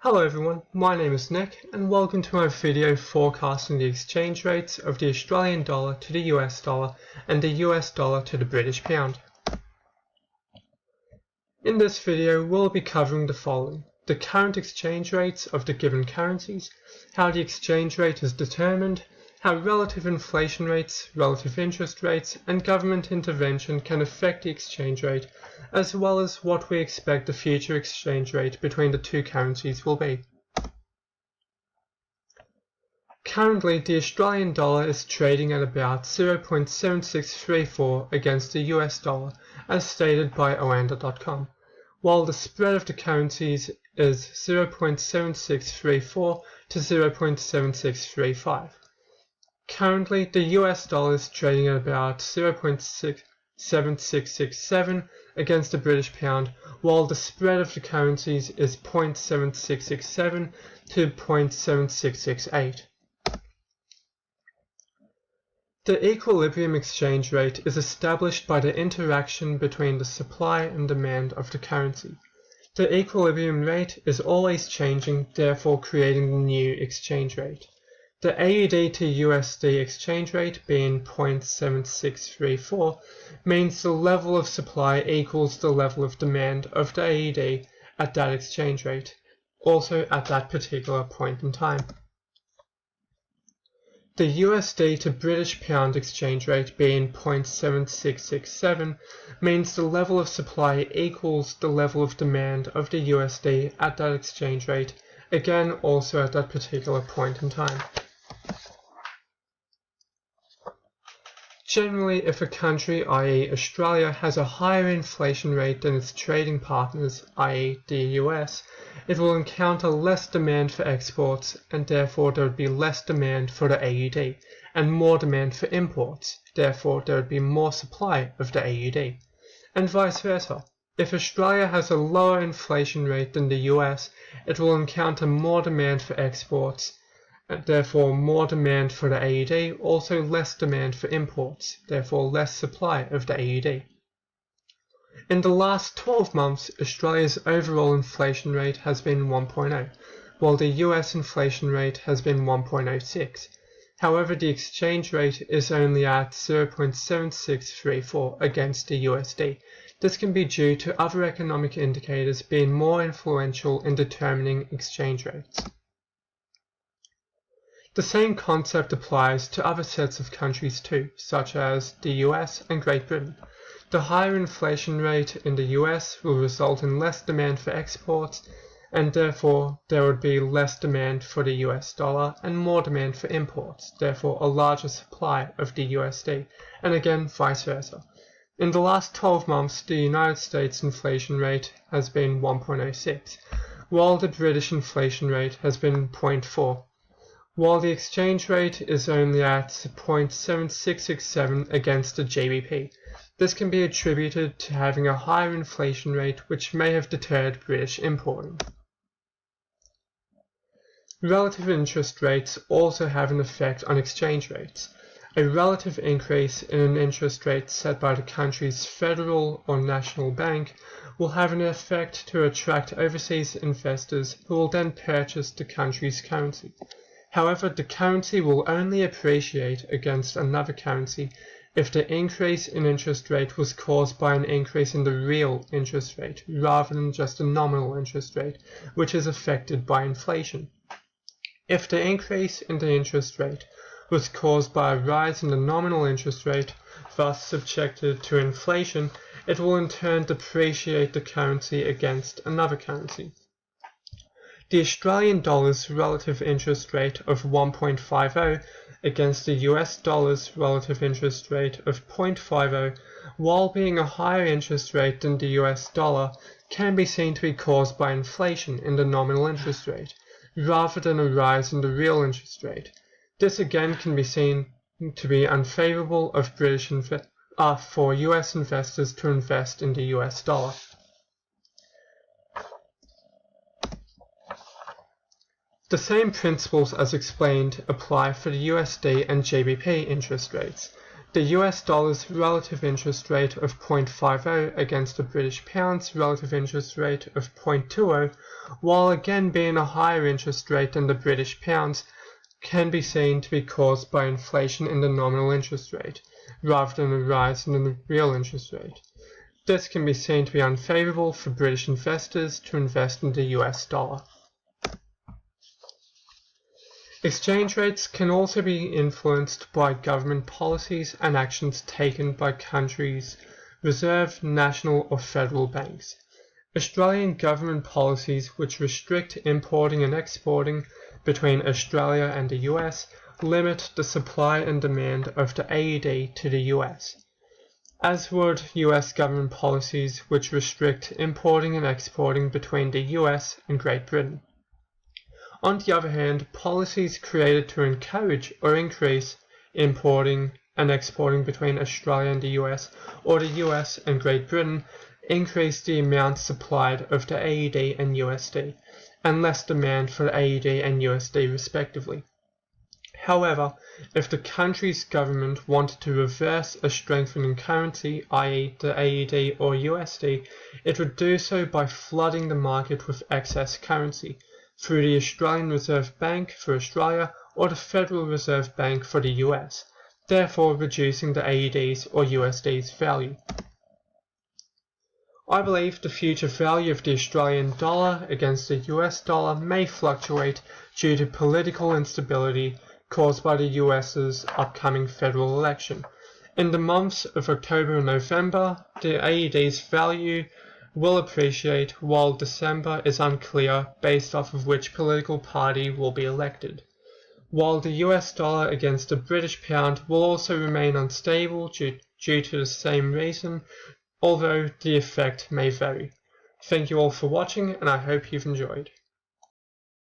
Hello everyone, my name is Nick and welcome to my video forecasting the exchange rates of the Australian dollar to the US dollar and the US dollar to the British pound. In this video we'll be covering the following: the current exchange rates of the given currencies, how the exchange rate is determined, how relative inflation rates, relative interest rates, and government intervention can affect the exchange rate, as well as what we expect the future exchange rate between the two currencies will be. Currently, the Australian dollar is trading at about 0.7634 against the US dollar, as stated by oanda.com, while the spread of the currencies is 0.7634 to 0.7635. Currently, the US dollar is trading at about 0.7667 against the British pound, while the spread of the currencies is 0.7667 to 0.7668. The equilibrium exchange rate is established by the interaction between the supply and demand of the currency. The equilibrium rate is always changing, therefore creating the new exchange rate. The AUD to USD exchange rate being 0.7634 means the level of supply equals the level of demand of the AUD at that exchange rate, also at that particular point in time. The USD to British pound exchange rate being 0.7667 means the level of supply equals the level of demand of the USD at that exchange rate, again also at that particular point in time. Generally, if a country, i.e. Australia, has a higher inflation rate than its trading partners, i.e. the US, it will encounter less demand for exports, and therefore there would be less demand for the AUD, and more demand for imports, therefore there would be more supply of the AUD, and vice versa. If Australia has a lower inflation rate than the US, it will encounter more demand for exports, and therefore more demand for the AUD, also less demand for imports, therefore less supply of the AUD. In the last 12 months, Australia's overall inflation rate has been 1.0, while the US inflation rate has been 1.06. However, the exchange rate is only at 0.7634 against the USD. This can be due to other economic indicators being more influential in determining exchange rates. The same concept applies to other sets of countries too, such as the US and Great Britain. The higher inflation rate in the US will result in less demand for exports, and therefore there would be less demand for the US dollar and more demand for imports, therefore a larger supply of the USD, and again vice versa. In the last 12 months, the United States inflation rate has been 1.06, while the British inflation rate has been 0.4. While the exchange rate is only at 0.7667 against the GBP. This can be attributed to having a higher inflation rate, which may have deterred British importing. Relative interest rates also have an effect on exchange rates. A relative increase in an interest rate set by the country's federal or national bank will have an effect to attract overseas investors who will then purchase the country's currency. However, the currency will only appreciate against another currency if the increase in interest rate was caused by an increase in the real interest rate rather than just a nominal interest rate, which is affected by inflation. If the increase in the interest rate was caused by a rise in the nominal interest rate, thus subjected to inflation, it will in turn depreciate the currency against another currency. The Australian dollar's relative interest rate of 1.50 against the US dollar's relative interest rate of 0.50, while being a higher interest rate than the US dollar, can be seen to be caused by inflation in the nominal interest rate, rather than a rise in the real interest rate. This again can be seen to be unfavorable for US investors to invest in the US dollar. The same principles as explained apply for the USD and GBP interest rates. the US dollar's relative interest rate of 0.50 against the British pound's relative interest rate of 0.20, while again being a higher interest rate than the British pound's, can be seen to be caused by inflation in the nominal interest rate, rather than a rise in the real interest rate. This can be seen to be unfavorable for British investors to invest in the US dollar. Exchange rates can also be influenced by government policies and actions taken by countries' reserve, national or federal banks. Australian government policies which restrict importing and exporting between Australia and the US limit the supply and demand of the AED to the US, as would US government policies which restrict importing and exporting between the US and Great Britain. On the other hand, policies created to encourage or increase importing and exporting between Australia and the US, or the US and Great Britain, increase the amount supplied of the AED and USD, and less demand for the AED and USD respectively. However, if the country's government wanted to reverse a strengthening currency, i.e. the AED or USD, it would do so by flooding the market with excess currency, through the Australian Reserve Bank for Australia or the Federal Reserve Bank for the US, therefore reducing the AED's or USD's value. I believe the future value of the Australian dollar against the US dollar may fluctuate due to political instability caused by the US's upcoming federal election. In the months of October and November, the AED's value will appreciate, while December is unclear based off of which political party will be elected, while the US dollar against the British pound will also remain unstable due to the same reason, although the effect may vary. Thank you all for watching, and I hope you've enjoyed.